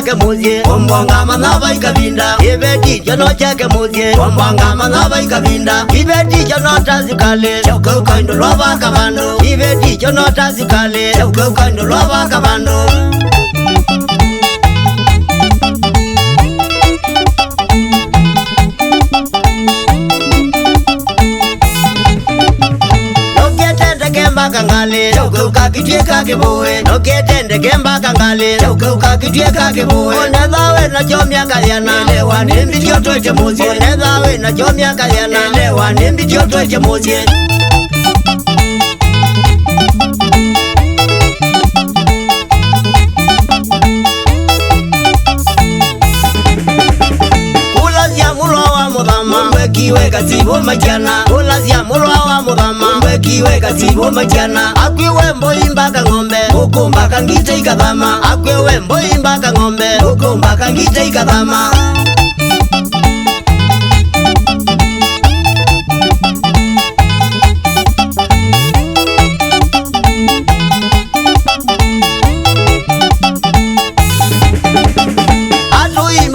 chake muzie ombonga manava ikabinda ibeti jono chake muzie ombonga manava ikabinda ibeti jono tazikale chauka kaindo lova kabando ibeti jono tazikale chauka kaindo lova kabando kangale chauka kitweka kiboe noketende kemba kangale chauka kitweka kiboe onezawe na chomya kaliana lewa nimbi tyoto chemozie onezawe na chomya kaliana lewa nimbi tyoto chemozie kiwe kasibo majana olazia mulwa wa mudama mbe kiwe kasibo majana akwiwe mboimba ka ngombe ukumba kangite ikadama akwiwe mboimba ka ngombe ukumba kangite ikadama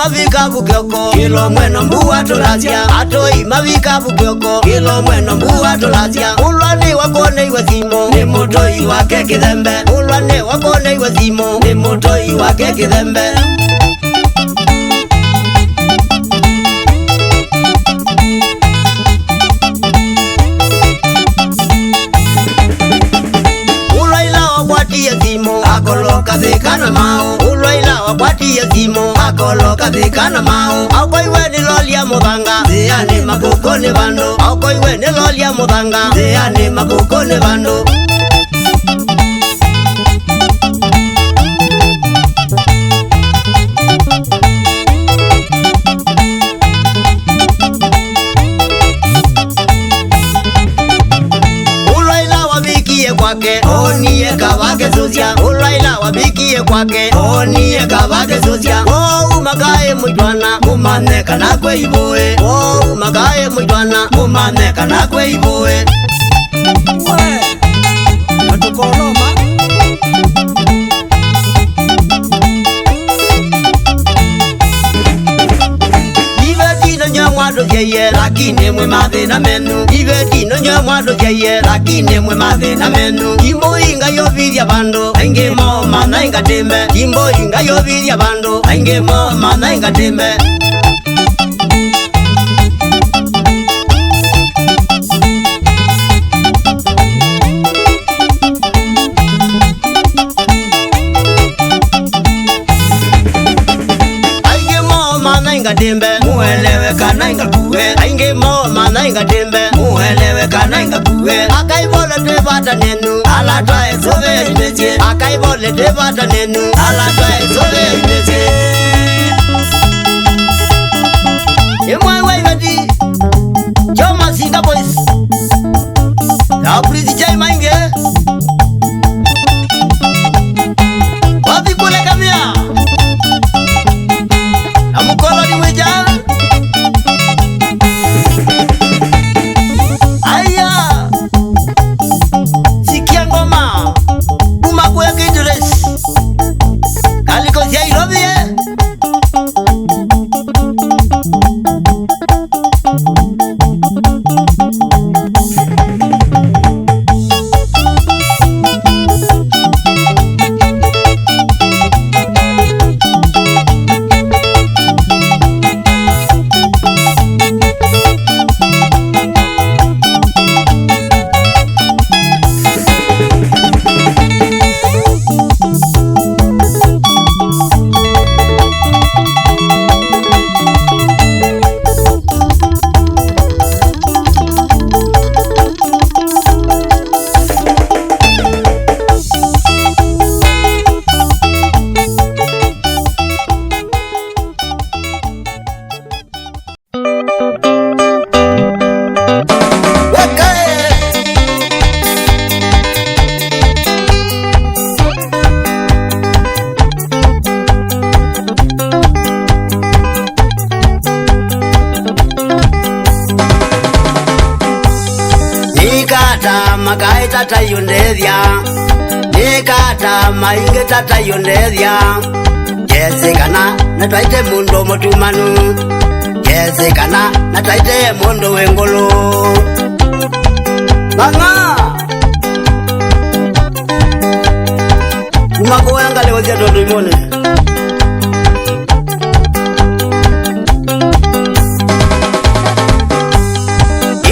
mavika bukyoko kilo mweno mbuwa tolazia atoi mavika bukyoko kilo mweno mbuwa tolazia ulwane wakone iwazimo ni motoi wake kidhembe ulwane wakone iwazimo ni motoi wake kidhembe akoloka thikana mao ulwaila wakwati yazimo akoloka thikana mao akoiwe ni lolia muthanga thiani makuko ni bandu akoiwe ni lolia muthanga thiani makuko ni bandu kwake oniye kabake suzia ulaila wabikie kwake oniye kabake suzia umagaye mujwana mumaneka nakwe iboe umagaye mujwana mumaneka nakwe iboe atukoloma mwado jeye lakini mwe mathina menu ibeti no nyo mwado jeye lakini mwe mathina menu imbo inga yoviria bando ainge mo mana inga tembe imbo inga yoviria bando ainge mo mana inga tembe dembe muelewe kana inga kuwe ainge mo mana inga dembe muelewe kana inga kuwe akaibole tebata nenu ala twae sove imeje akaibole tebata nenu ala twae sove imeje emwe waibati choma singa boys ya prezi chai mainge wapi kule kamia amukolo ni weja aya sikia ngoma umako ya kidres aliko zia ilovie magai tata yundethia nikata mainge tata yundethia Yezekana na twaite mundu mutumanu, yezekana na twaite mundu wengulu. Banga Kumako yanga leo zia tondu imone.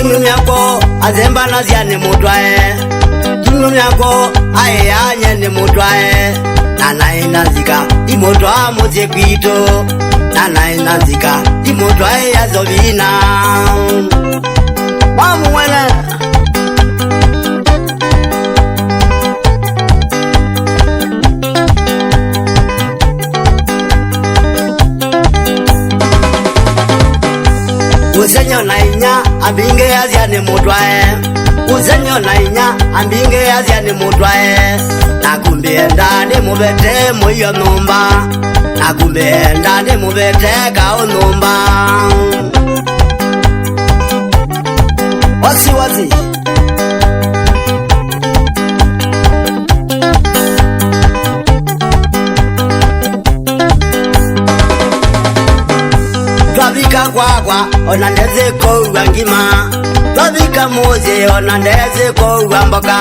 Imnu yako azemba na ziane mutwae, imnu yako ayanye ni mutwae. Nana inazika imotwa moze kwito, nana inazika imotwa ya zovina. Mamu wena Uzenyo na inya ambinge yaziane mutwae, uzenyo na inya ambinge yaziane mutwae. Nakumbienda ni mubete muyo numba, nakumbienda ni mubete kao numba. Wasi wasi Twavika kwakwa ona ndeze kouwa ngima, twavika muze ona ndeze kouwa mboka.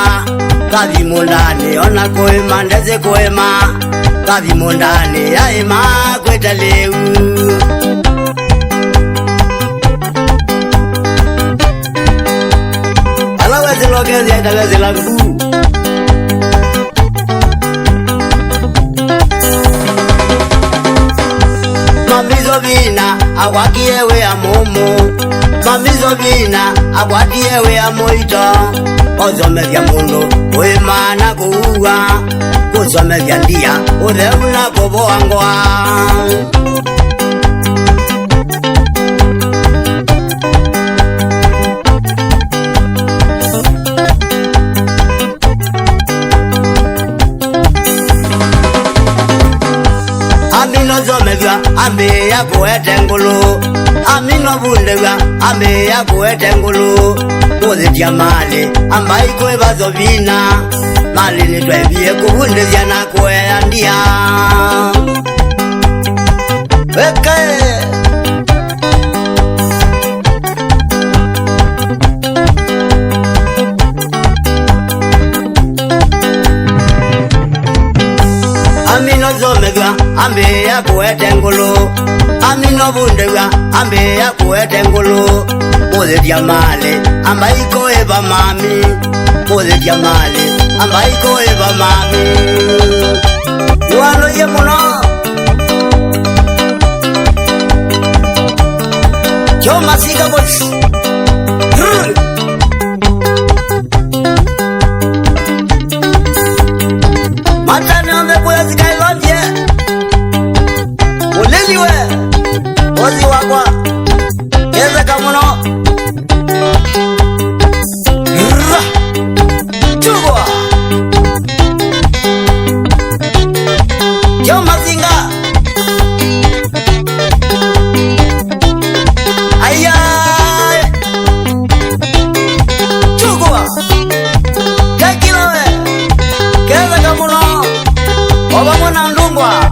Kavi mundani ona koema ndeze koema, kavi mundani yaima kweta leu. Alawezi lokezi ya itawezi langu. Mamizo vina awakiyewe ya mumu, mamizo vina awakiyewe ya moito. Ozome vya mundu uimana kuua, ozome vya ndia utheuna kuboangwa. Amino zome vya ame ya kuete ngulu, amino bunde vya ame ya kuete ngulu. Moze jamali ambai kwe bazo vina, mali ni twebie kuhunde ziana kwe andia. Weke Amino zomega ambe ya kuete ngulu, amino bundega ambe ya kuete ngulu. Moze jamali ambai koe ba mami, moze jamali ambai koe ba mami. Wano ye muno Choma sika bots Matane ome kuya sika ilonje Uliliwe Ozi wakwa Keze kamuno Chugwa Choma singa Ayay Chugwa Tekilawe Keze kamuno Oba mwana ndungwa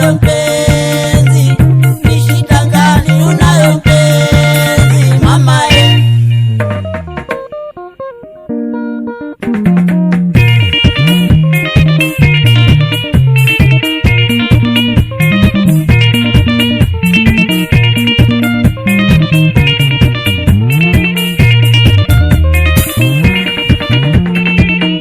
unayo mpenzi? Ni shida gani unayo mpenzi mama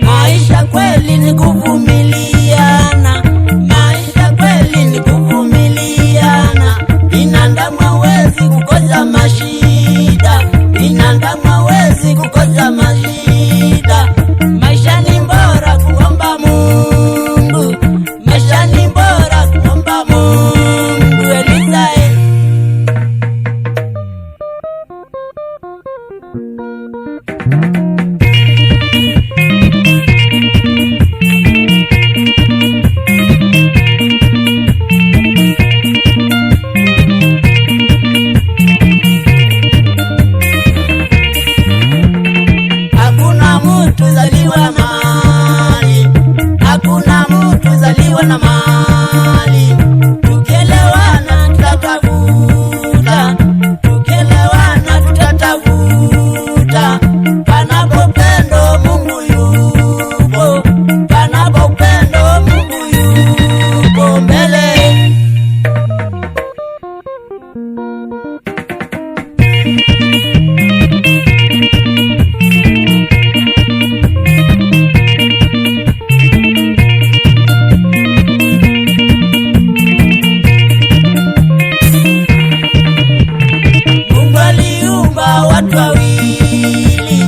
Maisha kweli ni kuvumiliana, maisha kweli ni kuvumiliana. Binadamu hawezi kukosa mashida, binadamu hawezi kukosa mashida. Maisha ni bora kuomba Mungu, maisha ni bora kuomba Mungu. Eliza hakuna mtu zaliwa na mali, hakuna mtu zaliwa na mali. Tukielewana tutatafuta, tukielewana tutatafuta. Panapo upendo Mungu yupo, panapo upendo Mungu yupo mbele. Mungu aliumba watu wawili,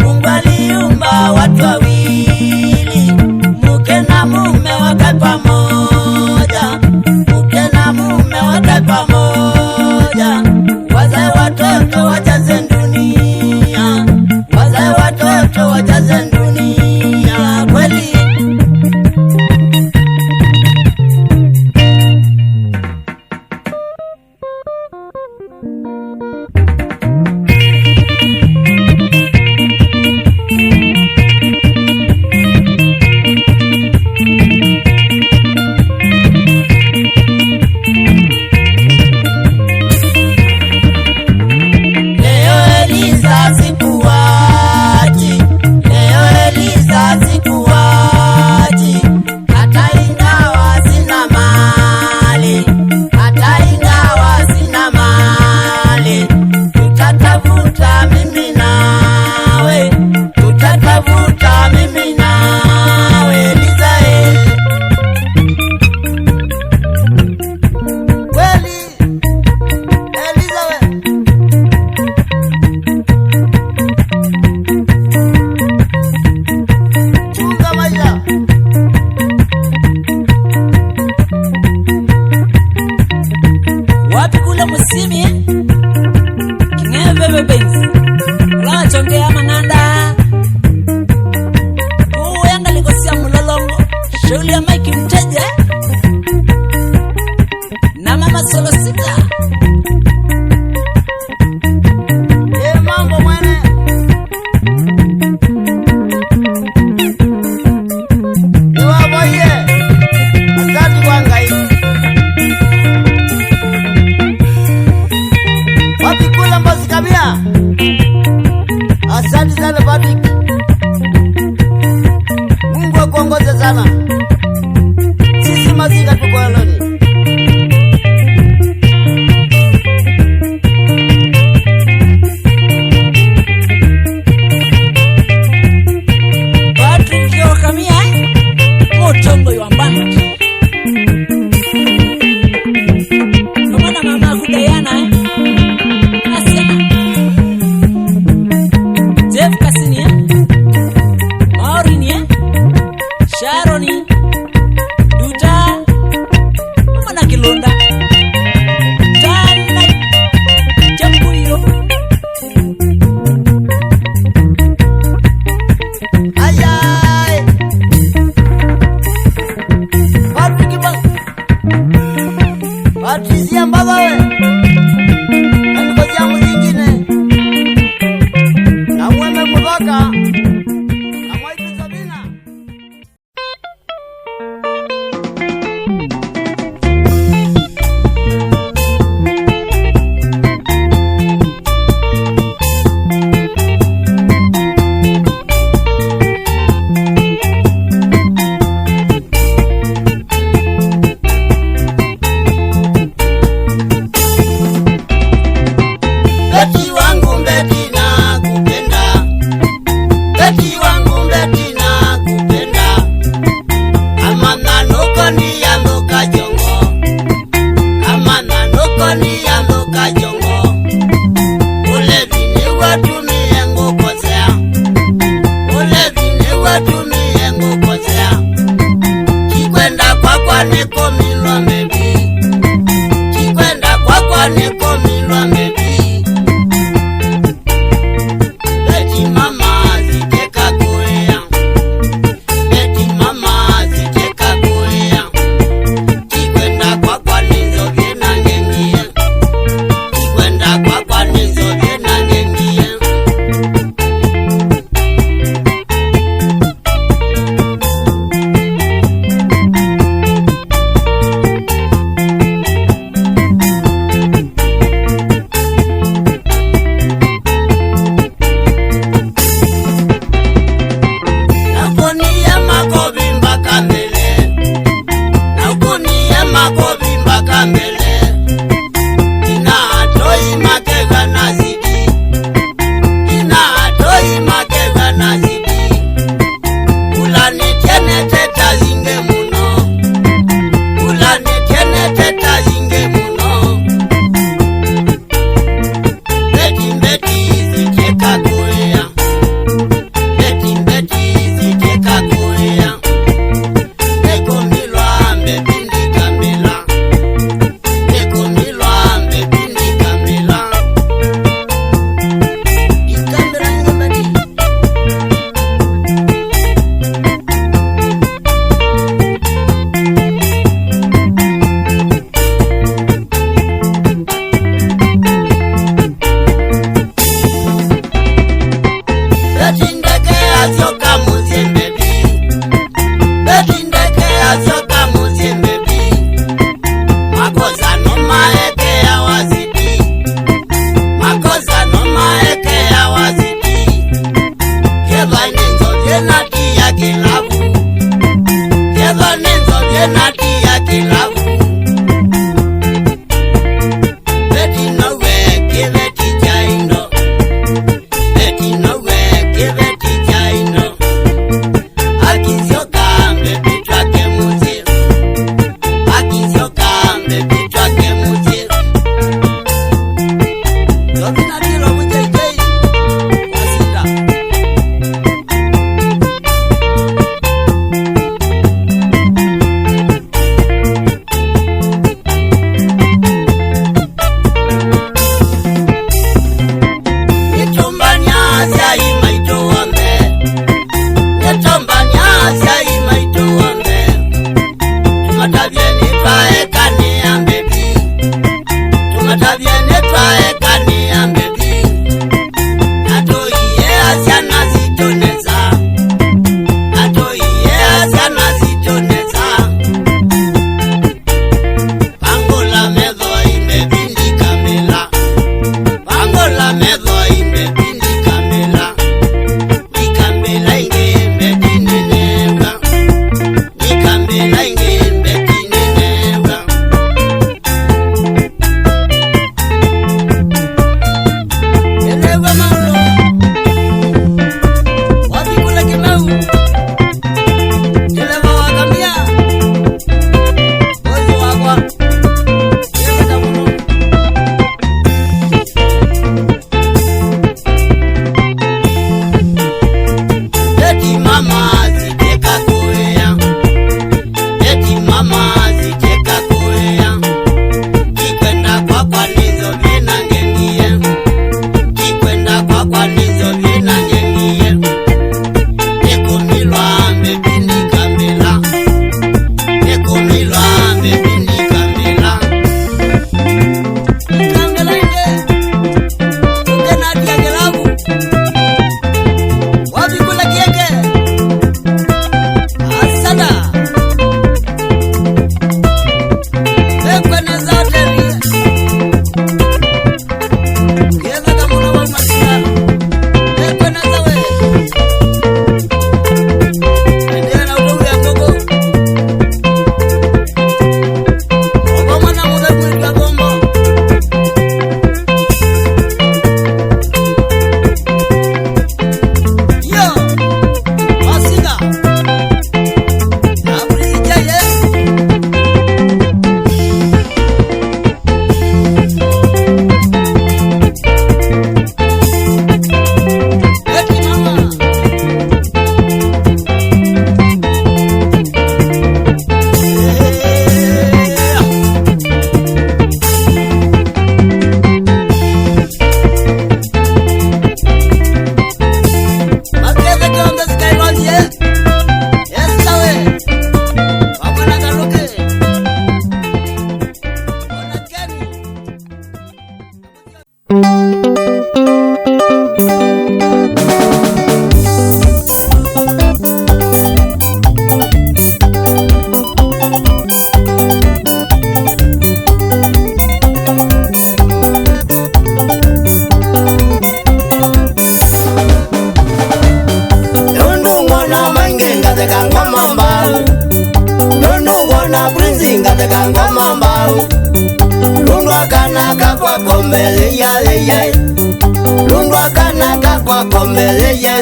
Mungu aliumba watu wawili, mke na mume wakae pamoja, mke na mume wakae pamoja. Wazae watoto wajaze dunia, wazae watoto wajaze dunia kweli. Leo Eliza sikuwachi, leo Eliza sikuwachi. Hata ingawa sina mali, hata ingawa sina mali. Tutatafuta mimi nawe, tutatafuta mimi nawe Eliza kweli. Eliza chunga maisha. Wapi kule Musimi King'eve benzi la chongea mang'anda uenda likosia Mulolongo shauli ya Mike Mteja na mama Solosita. Mambo mwene niwaboye asante wangai. Wapi kula Mbozi Kabia, asante sana Patrick, Mungu akuongoze sana. Sisi Mazinga tuko aloni. Patrick yokamia motongo yambana mwana mama kudayana asema Jeff Kasinia Maureen Sharoni Duta mwana Kilonda Tana Chambuyo ayay Patrick ba Patricia mbaba we niko jambo nyingine na mweme mboka. bau Lundwa kana kakwa komele ya Lundwa kana kakwa komele ya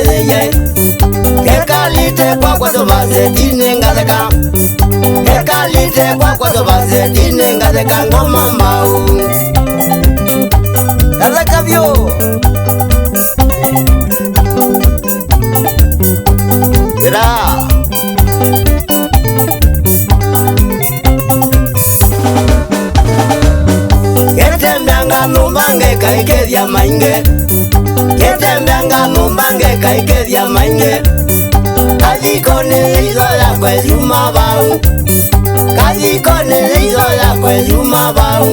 Kekalite kwa tobaze dine ngadeka Kekalite kwa tobaze dine ngadeka ngoma mbau Ngadeka vyo Gira Ketembeanga numbange kaikedya mainge Ketembeanga numbange kaikedya mainge Kajikone izola kwe yuma bau Kajikone izola kwe yuma bau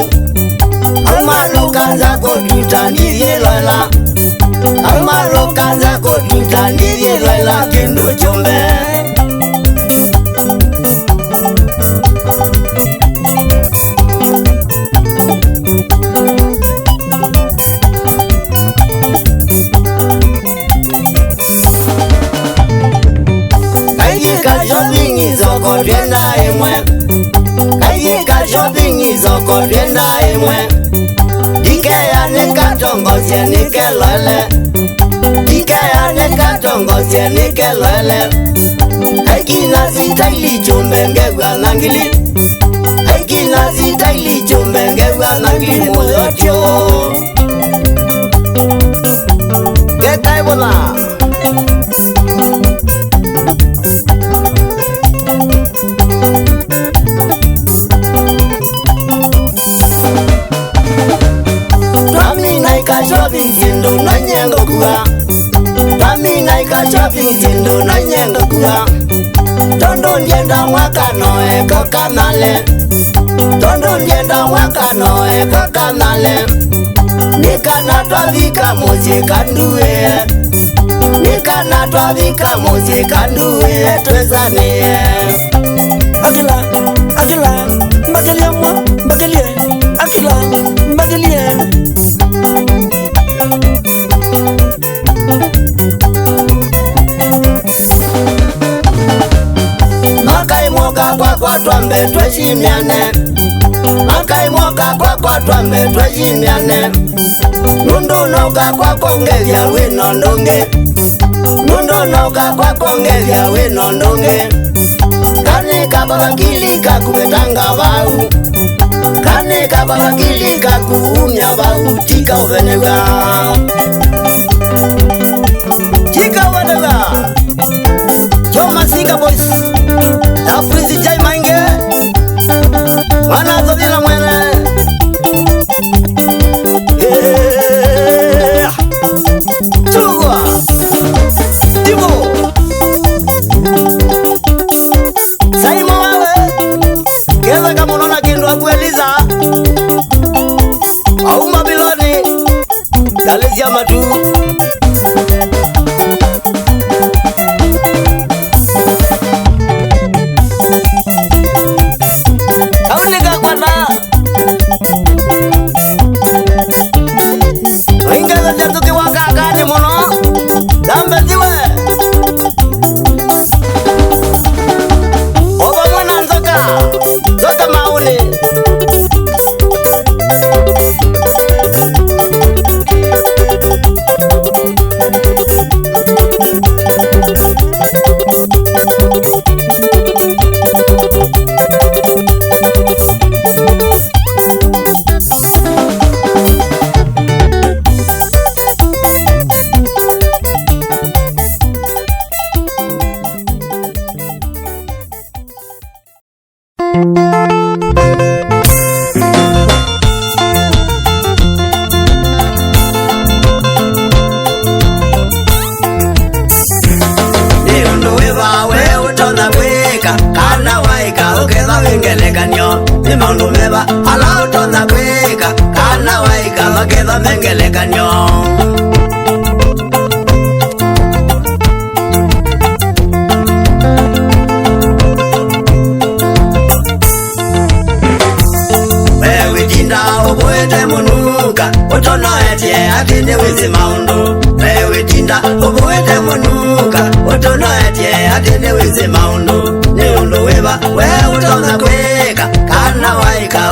Amalukanza kotuta nizilola Amalukanza kotuta nizilola Kindu chumbe Twenda imwe Kajika shopping izoko twenda imwe Dike ya nikatongozie nikelole Dike ya nikatongozie nikelole Haikina zitaili chumbe ngegwa nangili Haikina zitaili chumbe ngegwa nangili Muzotyo Gekai bola Zindu na nyenga kuwa Tamina ikashopping zindu na nyenga kuwa Tondo ndienda mwaka noe kakanale Tondo ndienda mwaka noe kakanale Nikana twavika muzika nduwe Nikana twavika muzika nduwe Twezanie Akila, akila, mbagalia mwa, mbagalia Akila, mbagalia Kwa twambe tweshimiane Makai moka kwa twambe tweshimiane Nundu noka kwa kongelya winondonge Nundu noka kwa kongelya winondonge Kanika babakili kakubetanga bau Kanika babakili kakuumya bau Tika uvenega Tika uvenega Choma Sika boys Afrizi chai mainge Wana zovila mwene Chugwa Tibo Saimo wawe Keza kamunona kindu akueliza Au Babiloni Dalezia matu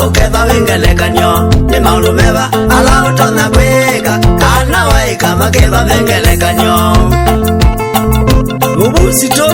uketha wingelekanyo ni maundu meva ala utona kwika kana waika maketha wingelekanyo ubusito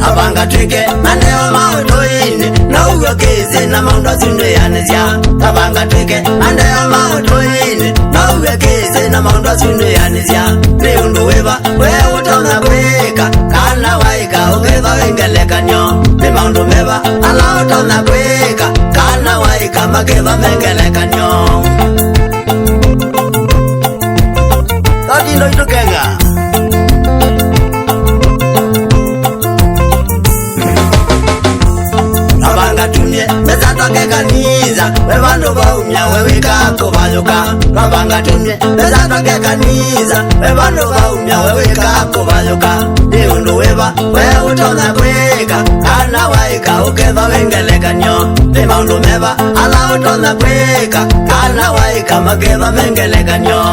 abanga twike andeo mautoini na uwekeze na maundu asunduyanizya abanga twike andeo mautoini na uwekeze na maundu asunduyanizya ni undu wiva we utona kwika kana waika uketha wingelekanyo ni maundu meva ala utona kwika kana waika maketha wingelekanyo todindo itukenga tumye bezatoke kanisa we vandu vaumya we wikako vayuka vavanga tumye bezatoke kanisa we vandu vaumya we wikako vayuka ni undu wiva we utona kwika kana waika uketha wingelekanyo ni maundu meva ala utona kwika kana waika maketha wingelekanyo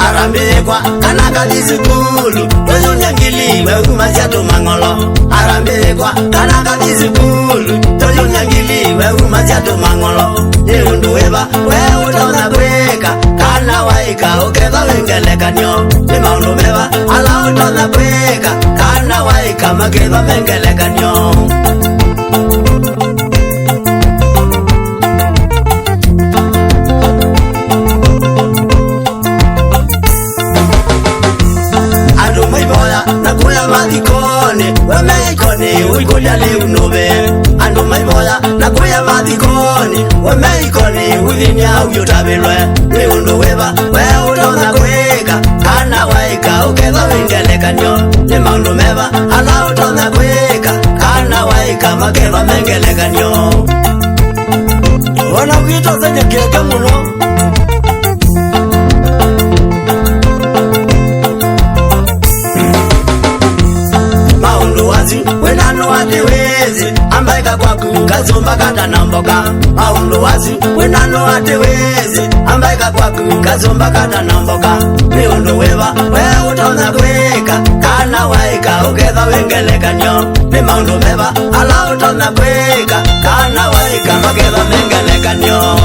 arambirikwa kana kathi sukulu toyunyangiliwe umazya tumang'olo arambirikwa kana kathi sukulu toyunyangiliwe umazya tumang'olo ni undu wiva we utona kwika kana waika uketha wingelekanyo ni maundu meva ala utona kwika kana waika maketha wingelekanyo mathikoni uikulia liunove andu maivoya na kuya mathikoni we maikoni uthinia uyutavilwe ni undu wiva we utona kwika kana waika uketha wingelekanyo ni maundu meva ala utona kwika kana waika maketha wingelekanyo ona wito zenyekieke muno wenano atewezi ambaika kwaku kazumba katanamboka maundu wazi wenano atewezi ambaika kwaku kazumba katanamboka ni undu wiva we utona kwika kana waika uketha wingelekanyo ni maundu meva ala utona kwika kana waika maketha wingelekanyo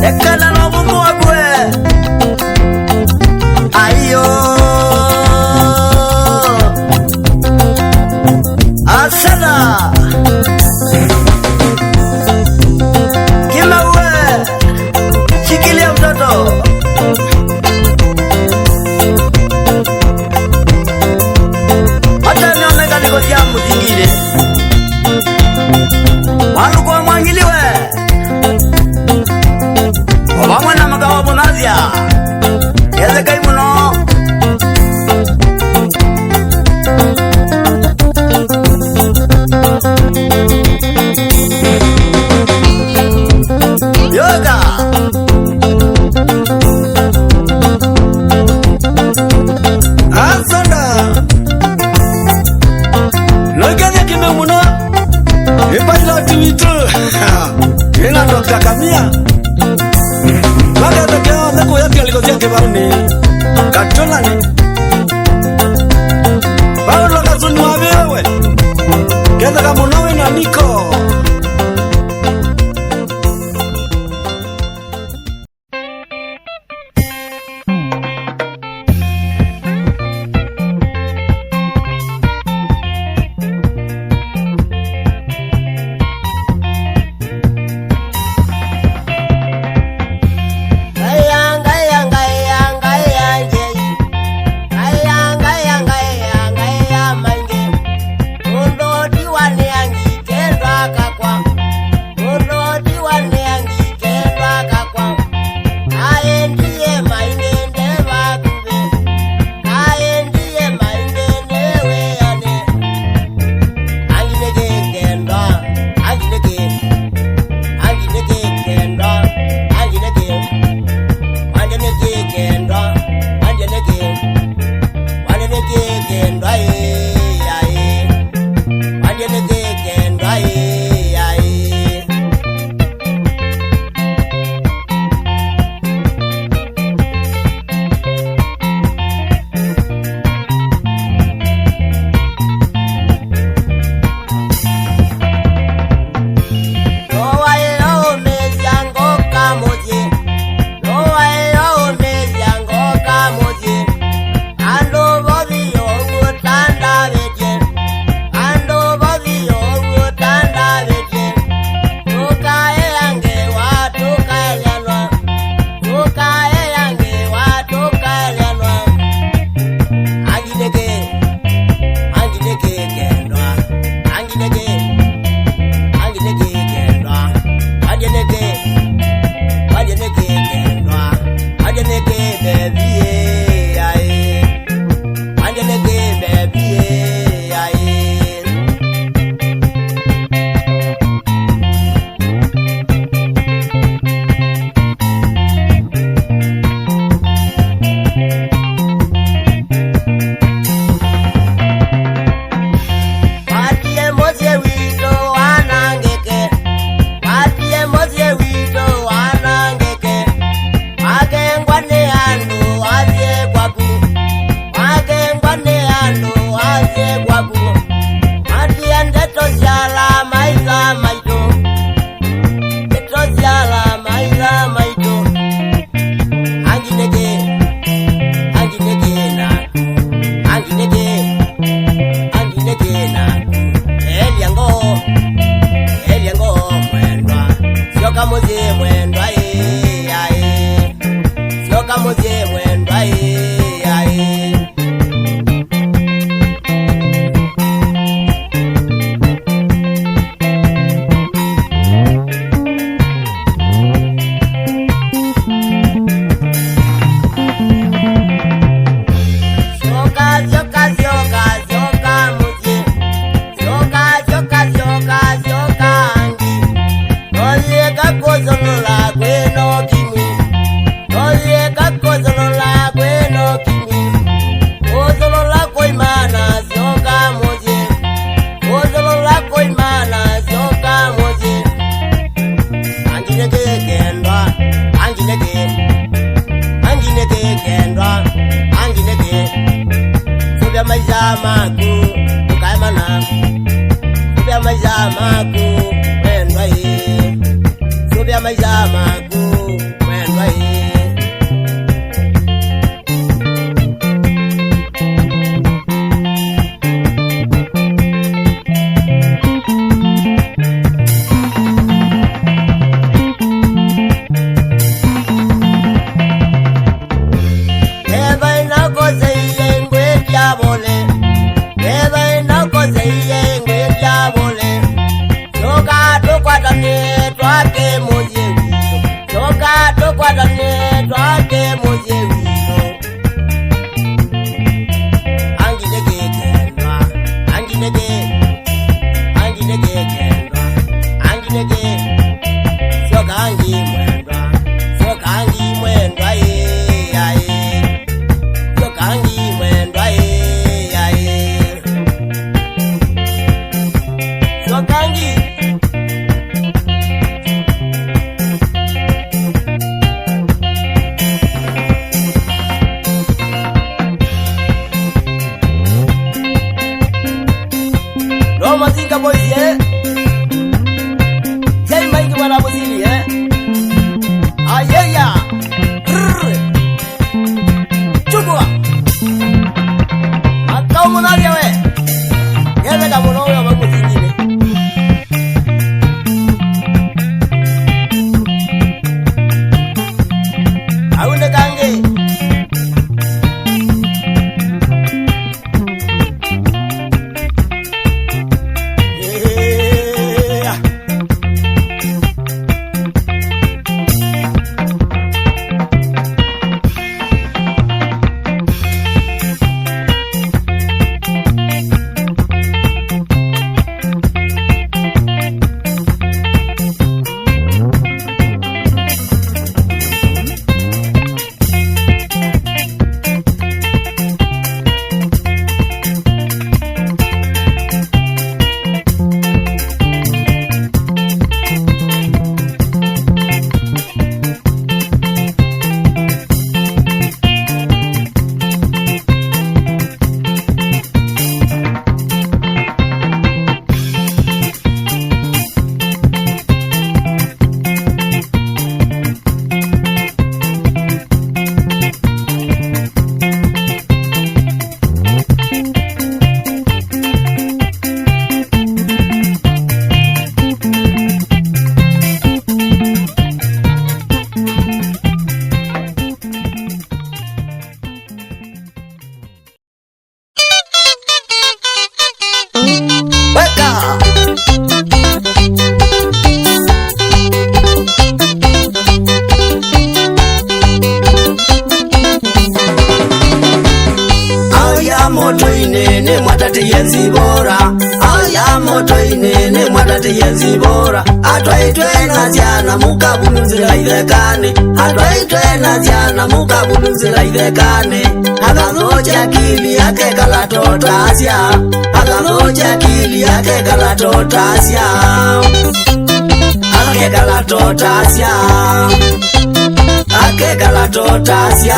ekana no mumu wakwe ayo asana kima uwe shikilia mtoto hata nioneka niko jamu zingine walukwa mwangiliwe wabamwe na makawa bonazia yezekai muno yoga asanda noganya kime muno ipaila tuwitu ina Dr. Kamia baga tokea zako yake alikozia kibauni katolani Paulo kazuni wawewe kenda kama nawe na niko Ando diwani maisha maku wendwa subia maisha maku wendwa Mazinga boys Jai maingi wana muzili Ayeya Chukua Makau munalia we Yele ka muno ya muzili Aune kange Atwaitwena ziana mukabuluzira ithekane Atwaitwena ziana mukabuluzira ithekane Akathoja kili yake kalatotasya Akathoja kili yake kalatotasya Ake kalatotasya Ake kalatotasya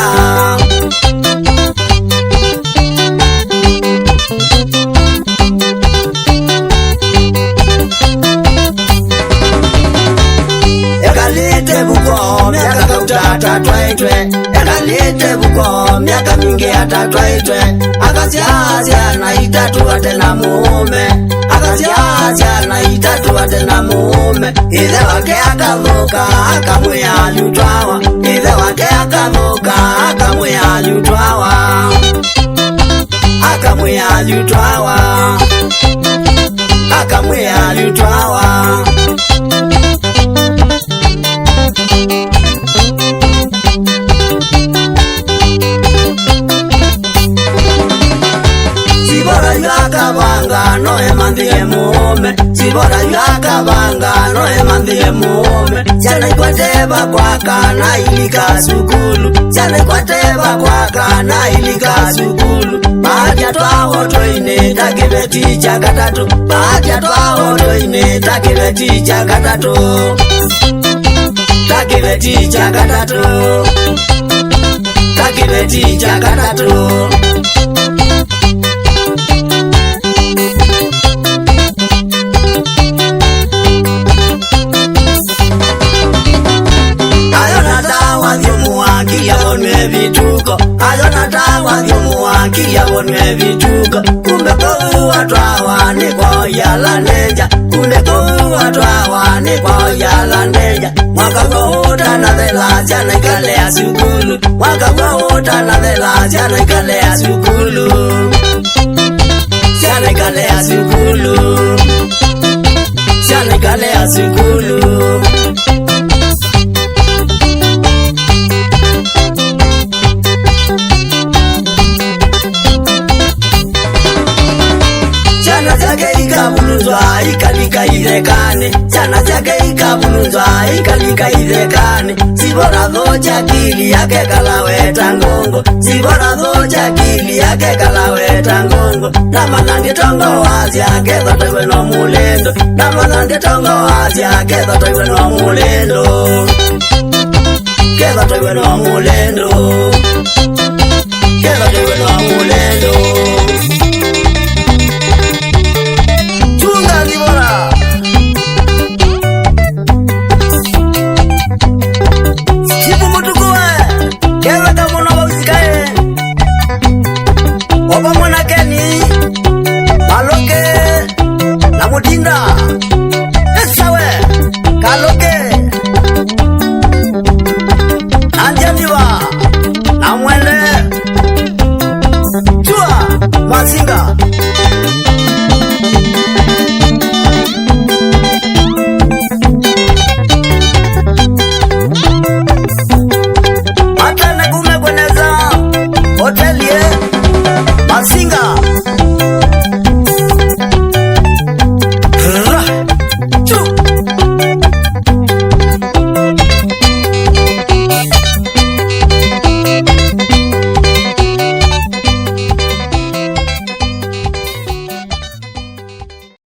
Ekalite buko miaka kautata twaitwe Ekalite buko miaka mingi hata twaitwe Akasiasya na itatu atena muume Akasiasya na itatu atena muume Ithe wake akathuka akamwia lyutwawa Ithe wake akathuka akamwia lyutwawa Akamwia lyutwawa Akamwia lyutwawa Sibora yakabanga no emandie mume Sibora yakabanga no emandie mume Jana ikwateba kwa kana ilika sukulu Jana ikwateba kwa kana ilika sukulu Bahati atwaho toine takibeti chakatatu Bahati atwaho toine takibeti chakatatu Takibeti chakatatu Takibeti chakatatu watwawa ni kwa yala neja kuleku watwawa ni kwa yala neja mwaka kuta na thela jana ikale ya sukulu mwaka kuta na thela jana ikale ya sukulu jana ikale ya sukulu jana ikale ya sukulu ikabuluzwa ikalika irekane chana chake ikabuluzwa ikalika irekane sibora dhoja kili yake kalaweta ngongo sibora dhoja kili yake kalaweta ngongo namanange tongo wazi yake thotewe no mulendo namanange tongo wazi yake thotewe no mulendo ke thotewe no mulendo ke thotewe no mulendo Opa mwana Keni Maloke na Mutinda